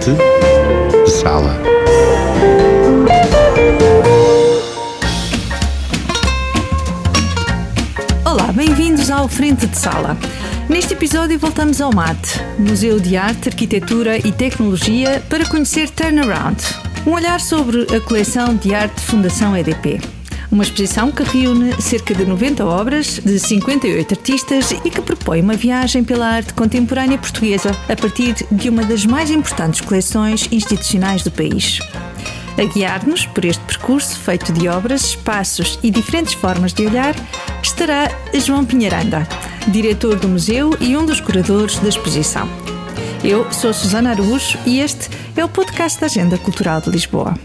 Frente de Sala. Olá, bem-vindos ao Frente de Sala. Neste episódio voltamos ao MAT, Museu de Arte, Arquitetura e Tecnologia, para conhecer Turnaround, um olhar sobre a coleção de arte Fundação EDP. Uma exposição que reúne cerca de 90 obras de 58 artistas e que propõe uma viagem pela arte contemporânea portuguesa a partir de uma das mais importantes coleções institucionais do país. A guiar-nos por este percurso feito de obras, espaços e diferentes formas de olhar estará João Pinheiranda, diretor do museu e um dos curadores da exposição. Eu sou Susana Araújo e este é o podcast da Agenda Cultural de Lisboa.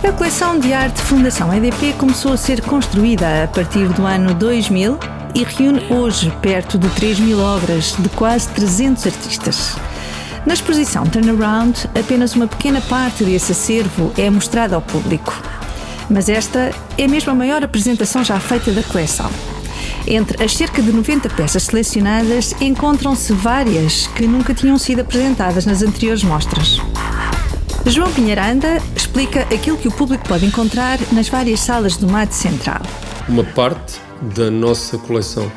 A coleção de arte Fundação EDP começou a ser construída a partir do ano 2000 e reúne hoje perto de 3.000 obras de quase 300 artistas. Na exposição Turnaround, apenas uma pequena parte desse acervo é mostrada ao público. Mas esta é mesmo a maior apresentação já feita da coleção. Entre as cerca de 90 peças selecionadas, encontram-se várias que nunca tinham sido apresentadas nas anteriores mostras. João Pinheiranda explica aquilo que o público pode encontrar nas várias salas do MAT Central. Uma parte da nossa coleção,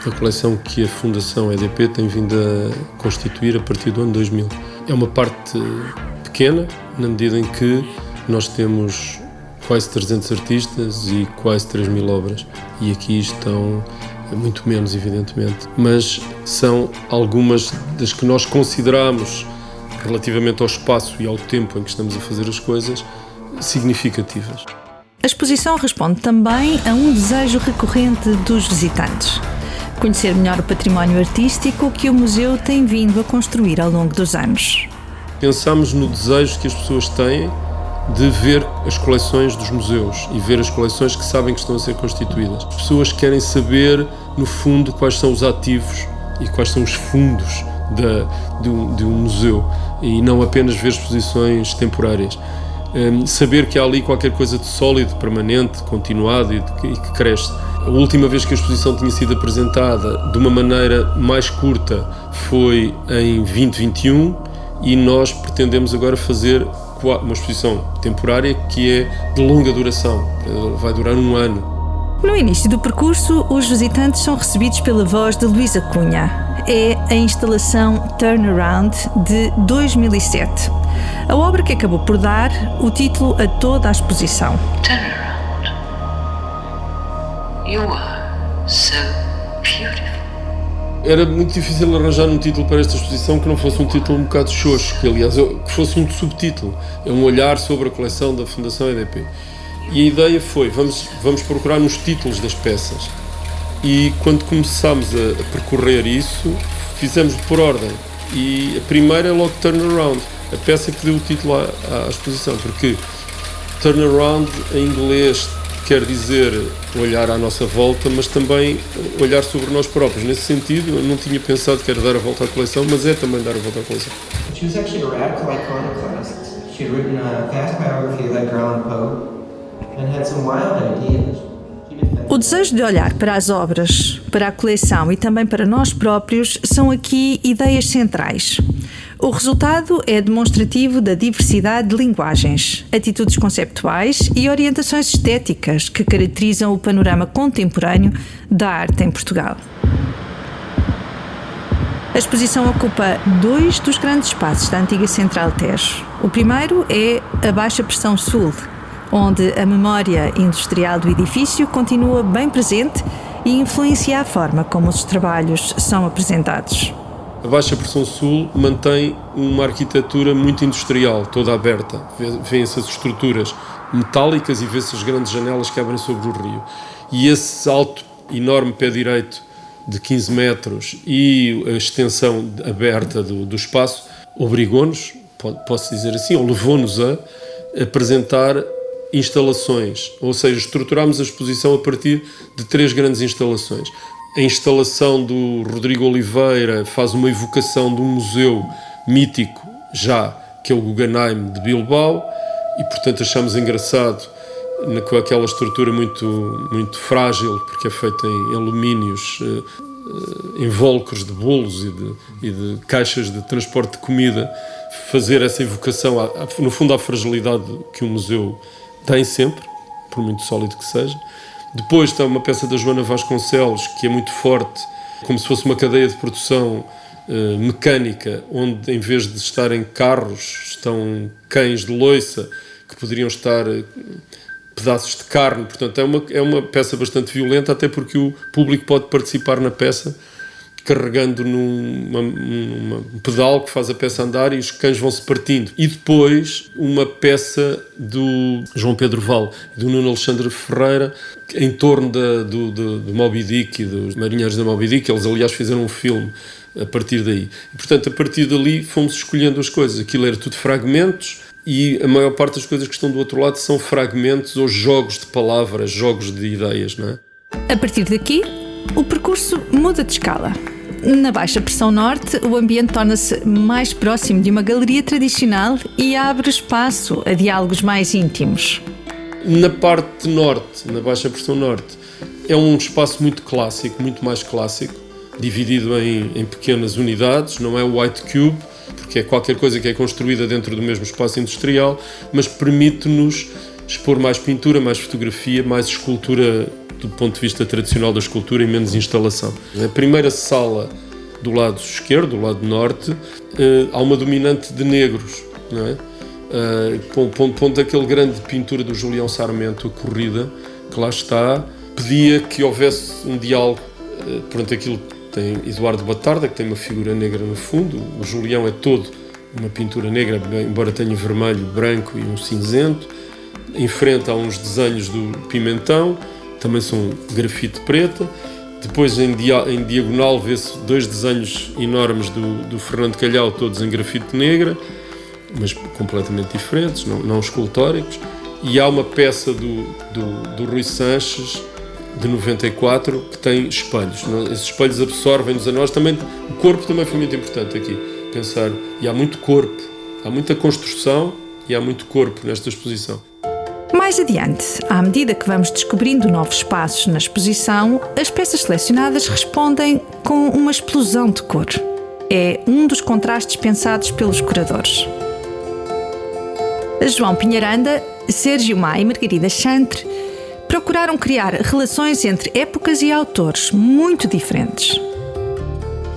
a coleção que a Fundação EDP tem vindo a constituir a partir do ano 2000. É uma parte pequena, na medida em que nós temos quase 300 artistas e quase 3.000 obras. E aqui estão muito menos, evidentemente. Mas são algumas das que nós consideramos, relativamente ao espaço e ao tempo em que estamos a fazer as coisas, significativas. A exposição responde também a um desejo recorrente dos visitantes: conhecer melhor o património artístico que o museu tem vindo a construir ao longo dos anos. Pensamos no desejo que as pessoas têm de ver as coleções dos museus e ver as coleções que sabem que estão a ser constituídas. As pessoas querem saber, no fundo, quais são os ativos e quais são os fundos de um museu, e não apenas ver exposições temporárias. Saber que há ali qualquer coisa de sólido, permanente, continuado e que cresce. A última vez que a exposição tinha sido apresentada de uma maneira mais curta foi em 2021 e nós pretendemos agora fazer uma exposição temporária que é de longa duração, vai durar um ano. No início do percurso, os visitantes são recebidos pela voz de Luísa Cunha. É a instalação Turnaround de 2007. A obra que acabou por dar o título a toda a exposição. Turnaround. You are so beautiful. Era muito difícil arranjar um título para esta exposição que não fosse um título um bocado xoxo, que aliás que fosse um subtítulo. É um olhar sobre a coleção da Fundação EDP. E a ideia foi, vamos procurar nos títulos das peças. E quando começámos a percorrer isso, fizemos por ordem. E a primeira é logo Turnaround, a peça que deu o título à exposição, porque Turnaround em inglês quer dizer olhar à nossa volta, mas também olhar sobre nós próprios. Nesse sentido, eu não tinha pensado que era dar a volta à coleção, mas é também dar a volta à coleção. She was actually a radical iconoclast. She had written a vast biography of Edgar Allan Poe and had some wild ideas. O desejo de olhar para as obras, para a coleção e também para nós próprios são aqui ideias centrais. O resultado é demonstrativo da diversidade de linguagens, atitudes conceptuais e orientações estéticas que caracterizam o panorama contemporâneo da arte em Portugal. A exposição ocupa dois dos grandes espaços da antiga Central Tejo. O primeiro é a Baixa Pressão Sul, onde a memória industrial do edifício continua bem presente e influencia a forma como os trabalhos são apresentados. A Baixa Pressão Sul mantém uma arquitetura muito industrial, toda aberta. Vêem-se as estruturas metálicas e vê-se as grandes janelas que abrem sobre o rio. E esse alto, enorme pé direito de 15 metros e a extensão aberta do espaço obrigou-nos, posso dizer assim, ou levou-nos a apresentar instalações, ou seja, estruturámos a exposição a partir de 3 grandes instalações. A instalação do Rodrigo Oliveira faz uma evocação de um museu mítico já, que é o Guggenheim de Bilbao. e portanto achamos engraçado com aquela estrutura muito, muito frágil, porque é feita em alumínios, invólucros de bolos e de caixas de transporte de comida, fazer essa evocação, no fundo, à fragilidade que o museu tem sempre, por muito sólido que seja. Depois está uma peça da Joana Vasconcelos, que é muito forte, como se fosse uma cadeia de produção mecânica, onde em vez de estarem carros, estão cães de loiça, que poderiam estar pedaços de carne. Portanto, é uma peça bastante violenta, até porque o público pode participar na peça carregando num pedal que faz a peça andar e os cães vão-se partindo. E depois uma peça do João Pedro Val e do Nuno Alexandre Ferreira em torno do Moby Dick e dos marinheiros da Moby Dick. Eles, aliás, fizeram um filme a partir daí. E, portanto, a partir dali fomos escolhendo as coisas. Aquilo era tudo fragmentos e a maior parte das coisas que estão do outro lado são fragmentos ou jogos de palavras, jogos de ideias, não é? A partir daqui, o percurso muda de escala. Na Baixa Pressão Norte, o ambiente torna-se mais próximo de uma galeria tradicional e abre espaço a diálogos mais íntimos. Na parte norte, na Baixa Pressão Norte, é um espaço muito clássico, muito mais clássico, dividido em pequenas unidades, não é o White Cube, porque é qualquer coisa que é construída dentro do mesmo espaço industrial, mas permite-nos expor mais pintura, mais fotografia, mais escultura do ponto de vista tradicional da escultura e menos instalação. Na primeira sala do lado esquerdo, do lado norte, há uma dominante de negros, não é? Ponto aquele grande pintura do Julião Sarmento, a Corrida, que lá está, pedia que houvesse um diálogo. Pronto, aquilo tem Eduardo Batarda, que tem uma figura negra no fundo, o Julião é todo uma pintura negra, embora tenha vermelho, branco e um cinzento. Em frente há uns desenhos do Pimentão, também são grafite preta. Depois em diagonal vê-se dois desenhos enormes do Fernando Calhau, todos em grafite negra, mas completamente diferentes, não escultóricos. E há uma peça do Rui Sanches, de 94, que tem espelhos. Esses espelhos absorvem-nos a nós. Também, o corpo também foi muito importante aqui, pensar. E há muito corpo, há muita construção e há muito corpo nesta exposição. Mais adiante, à medida que vamos descobrindo novos espaços na exposição, as peças selecionadas respondem com uma explosão de cor. É um dos contrastes pensados pelos curadores. João Pinheiranda, Sérgio Má e Margarida Chantre procuraram criar relações entre épocas e autores muito diferentes.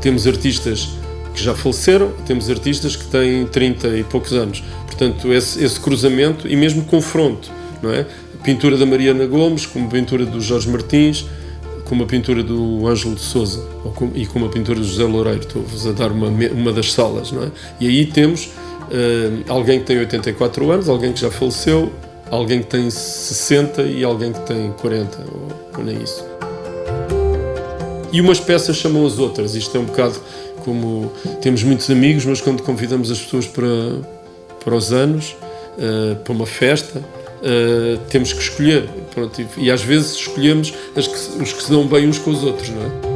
Temos artistas que já faleceram, temos artistas que têm 30 e poucos anos. Portanto, esse cruzamento e mesmo confronto, não é? A pintura da Mariana Gomes com a pintura do Jorge Martins, com uma pintura do Ângelo de Sousa e com uma pintura do José Loureiro. Estou-vos a dar uma das salas, não é? E aí temos alguém que tem 84 anos, alguém que já faleceu, alguém que tem 60 e alguém que tem 40, ou nem isso. E umas peças chamam as outras. Isto é um bocado como temos muitos amigos, mas quando convidamos as pessoas para os anos, para uma festa, temos que escolher. Pronto, e às vezes escolhemos os que se dão bem uns com os outros, não é?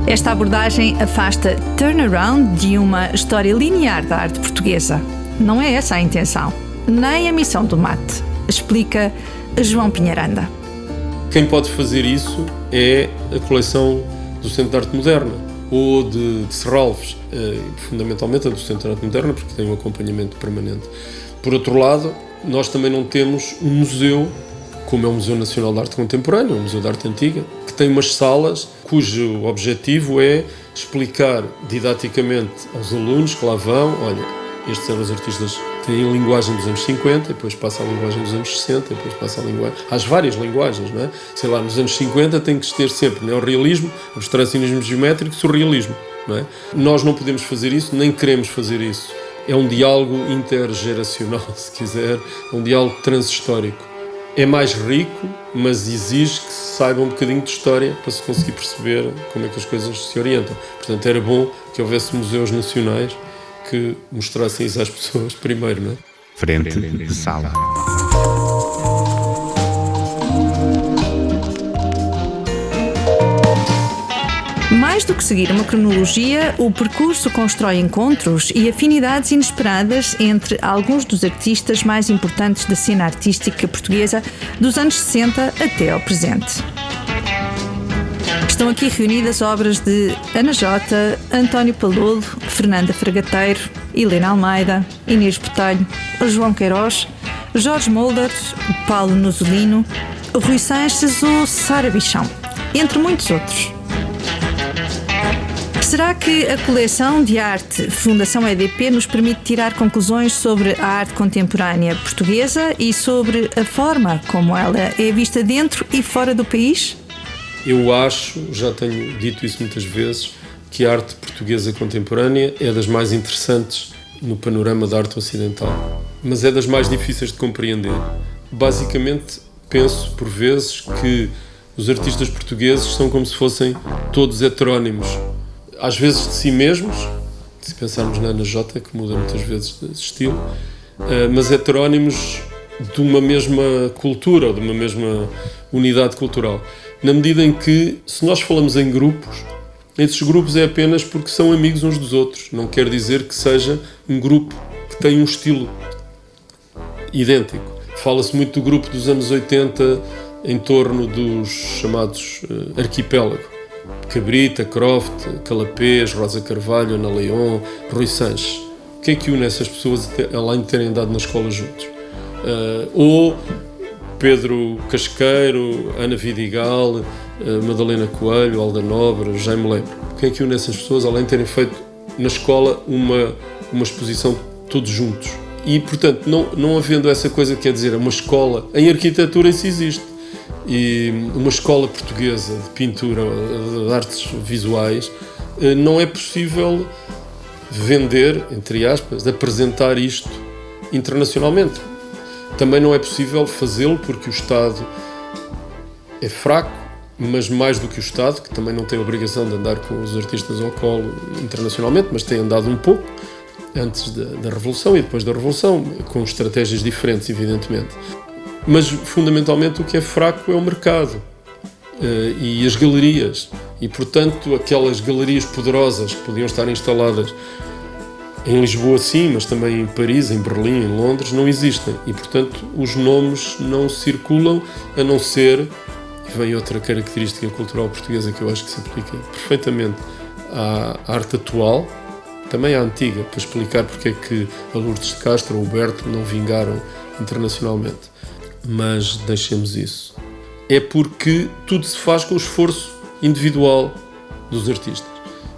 Esta abordagem afasta turnaround de uma história linear da arte portuguesa. Não é essa a intenção, nem a missão do MAT, explica João Pinheiranda. Quem pode fazer isso é a coleção do Centro de Arte Moderna ou de Serralves, fundamentalmente a do Centro de Arte Moderna, porque tem um acompanhamento permanente. Por outro lado, nós também não temos um museu, como é o Museu Nacional de Arte Contemporânea, o Museu de Arte Antiga, que tem umas salas cujo objetivo é explicar didaticamente aos alunos que lá vão, olha, estes eram os artistas que têm a linguagem dos anos 50, depois passa a linguagem dos anos 60, depois passa a linguagem... Há várias linguagens, não é? Sei lá, nos anos 50 tem que ter sempre neorrealismo, abstracionismo geométrico, surrealismo, não é? Nós não podemos fazer isso, nem queremos fazer isso. É um diálogo intergeracional, se quiser, é um diálogo transhistórico. É mais rico, mas exige que se saiba um bocadinho de história para se conseguir perceber como é que as coisas se orientam. Portanto, era bom que houvesse museus nacionais que mostrassem isso às pessoas primeiro, não é? Frente de sala. Mais Mais do que seguir uma cronologia, o percurso constrói encontros e afinidades inesperadas entre alguns dos artistas mais importantes da cena artística portuguesa dos anos 60 até ao presente. Estão aqui reunidas obras de Ana Jota, António Palolo, Fernanda Fragateiro, Helena Almeida, Inês Botelho, João Queiroz, Jorge Mulder, Paulo Nusolino, Rui Sanches ou Sara Bichão, entre muitos outros. Será que a coleção de arte Fundação EDP nos permite tirar conclusões sobre a arte contemporânea portuguesa e sobre a forma como ela é vista dentro e fora do país? Eu acho, já tenho dito isso muitas vezes, que a arte portuguesa contemporânea é das mais interessantes no panorama da arte ocidental, mas é das mais difíceis de compreender. Basicamente, penso por vezes que os artistas portugueses são como se fossem todos heterónimos, às vezes de si mesmos, se pensarmos na Ana Jota, que muda muitas vezes de estilo, mas heterónimos de uma mesma cultura, ou de uma mesma unidade cultural. Na medida em que, se nós falamos em grupos, esses grupos é apenas porque são amigos uns dos outros. Não quer dizer que seja um grupo que tem um estilo idêntico. Fala-se muito do grupo dos anos 80 em torno dos chamados arquipélago. Cabrita, Croft, Calapés, Rosa Carvalho, Ana Leon, Rui Sanches. O que é que une essas pessoas além de terem andado na escola juntos? Ou Pedro Casqueiro, Ana Vidigal, Madalena Coelho, Alda Nobre, Jaime Lebre. O que é que une essas pessoas além de terem feito na escola uma exposição todos juntos? E, portanto, não havendo essa coisa que quer dizer, uma escola, em arquitetura isso existe, e uma escola portuguesa de pintura, de artes visuais, não é possível vender, entre aspas, apresentar isto internacionalmente. Também não é possível fazê-lo porque o Estado é fraco, mas mais do que o Estado, que também não tem a obrigação de andar com os artistas ao colo internacionalmente, mas tem andado um pouco, antes da Revolução e depois da Revolução, com estratégias diferentes, evidentemente. Mas, fundamentalmente, o que é fraco é o mercado e as galerias. E, portanto, aquelas galerias poderosas que podiam estar instaladas em Lisboa, sim, mas também em Paris, em Berlim, em Londres, não existem. E, portanto, os nomes não circulam, a não ser... E vem outra característica cultural portuguesa que eu acho que se aplica perfeitamente à arte atual, também à antiga, para explicar porque é que a Lourdes de Castro ou o Berto não vingaram internacionalmente. Mas deixemos isso. É porque tudo se faz com o esforço individual dos artistas.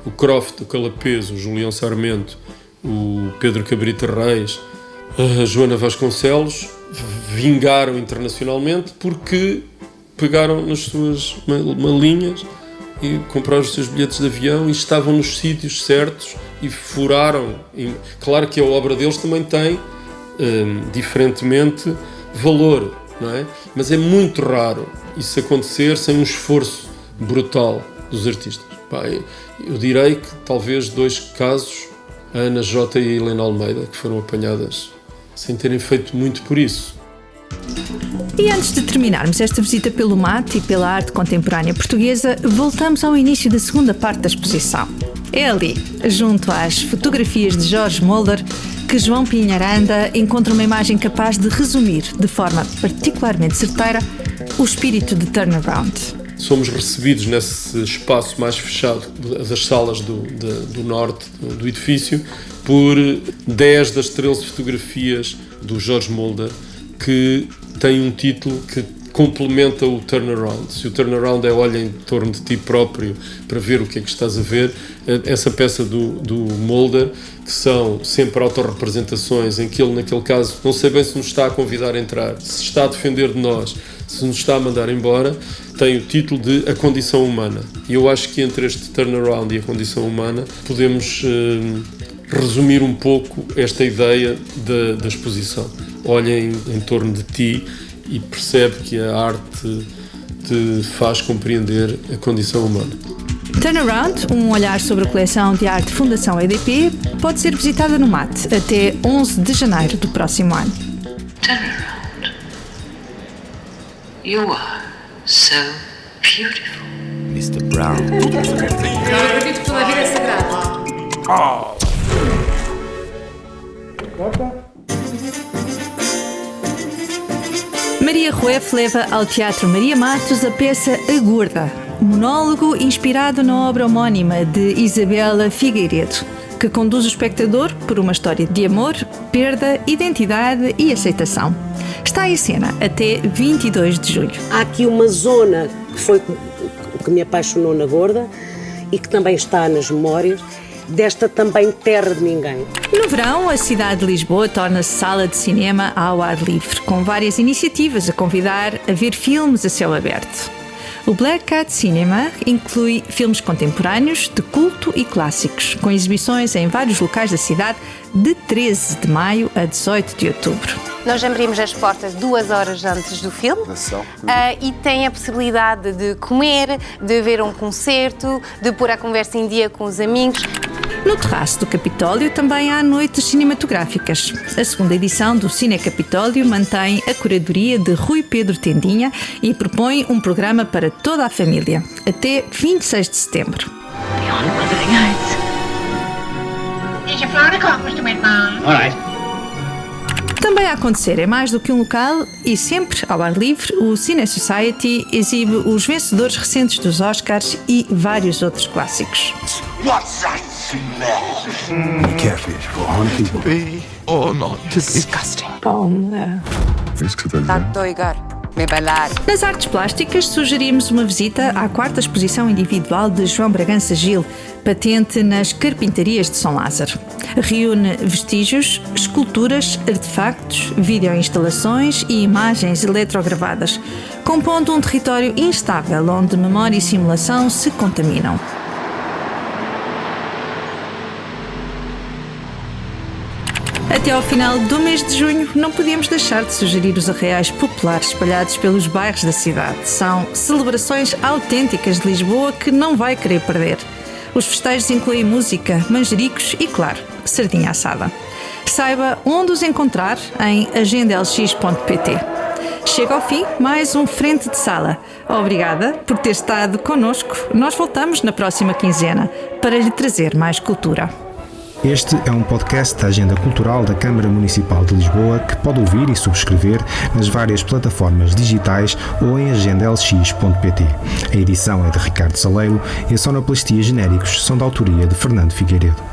O Croft, o Calapés, o Julião Sarmento, o Pedro Cabrita Reis, a Joana Vasconcelos vingaram internacionalmente porque pegaram nas suas malinhas e compraram os seus bilhetes de avião e estavam nos sítios certos e furaram. E, claro que a obra deles também tem, diferentemente, valor, não é? Mas é muito raro isso acontecer sem um esforço brutal dos artistas. Eu direi que talvez 2 casos, a Ana Jota e a Helena Almeida, que foram apanhadas sem terem feito muito por isso. E antes de terminarmos esta visita pelo MAT e pela arte contemporânea portuguesa, voltamos ao início da segunda parte da exposição. É ali, junto às fotografias de Jorge Mulder, que João Pinharanda encontra uma imagem capaz de resumir, de forma particularmente certeira, o espírito de Turnaround. Somos recebidos nesse espaço mais fechado das salas do norte do edifício por 10 das 13 fotografias do Jorge Mulder, que tem um título que complementa o turnaround. Se o turnaround é olha em torno de ti próprio para ver o que é que estás a ver, essa peça do Mulder, que são sempre autorrepresentações em que ele, naquele caso, não sei bem se nos está a convidar a entrar, se está a defender de nós, se nos está a mandar embora, tem o título de A Condição Humana. E eu acho que entre este turnaround e a condição humana podemos resumir um pouco esta ideia da exposição. Olha em torno de ti e percebe que a arte te faz compreender a condição humana. Turnaround, um olhar sobre a coleção de arte Fundação EDP, pode ser visitada no MAT até 11 de janeiro do próximo ano. Turnaround. You are so beautiful. Mr. Brown. Eu acredito que toda a vida é sagrada. Maria Rueff leva ao Teatro Maria Matos a peça A Gorda, monólogo inspirado na obra homónima de Isabela Figueiredo, que conduz o espectador por uma história de amor, perda, identidade e aceitação. Está em cena até 22 de julho. Há aqui uma zona que foi o que me apaixonou na Gorda e que também está nas memórias desta também terra de ninguém. No verão, a cidade de Lisboa torna-se sala de cinema ao ar livre, com várias iniciativas a convidar a ver filmes a céu aberto. O Black Cat Cinema inclui filmes contemporâneos, de culto e clássicos, com exibições em vários locais da cidade de 13 de maio a 18 de outubro. Nós abrimos as portas 2 horas antes do filme e tem a possibilidade de comer, de ver um concerto, de pôr a conversa em dia com os amigos. No terraço do Capitólio também há noites cinematográficas. A segunda edição do Cine Capitólio mantém a curadoria de Rui Pedro Tendinha e propõe um programa para toda a família, até 26 de setembro. Também a acontecer em mais do que um local e sempre ao ar livre, o Cine Society exibe os vencedores recentes dos Oscars e vários outros clássicos. What's that smell? Catfish for 100 people. Be or not to Disgusting. Tá doigar. Me bailar. Nas artes plásticas, sugerimos uma visita à 4ª exposição individual de João Bragança Gil, patente nas Carpintarias de São Lázaro. Reúne vestígios, esculturas, artefactos, videoinstalações e imagens eletrogravadas, compondo um território instável onde memória e simulação se contaminam. Até ao final do mês de junho, não podíamos deixar de sugerir os arraiais populares espalhados pelos bairros da cidade. São celebrações autênticas de Lisboa que não vai querer perder. Os festejos incluem música, manjericos e, claro, sardinha assada. Saiba onde os encontrar em agendalx.pt. Chega ao fim mais um Frente de Sala. Obrigada por ter estado connosco. Nós voltamos na próxima quinzena para lhe trazer mais cultura. Este é um podcast da Agenda Cultural da Câmara Municipal de Lisboa que pode ouvir e subscrever nas várias plataformas digitais ou em agendalx.pt. A edição é de Ricardo Saleiro e a sonoplastia genéricos são da autoria de Fernando Figueiredo.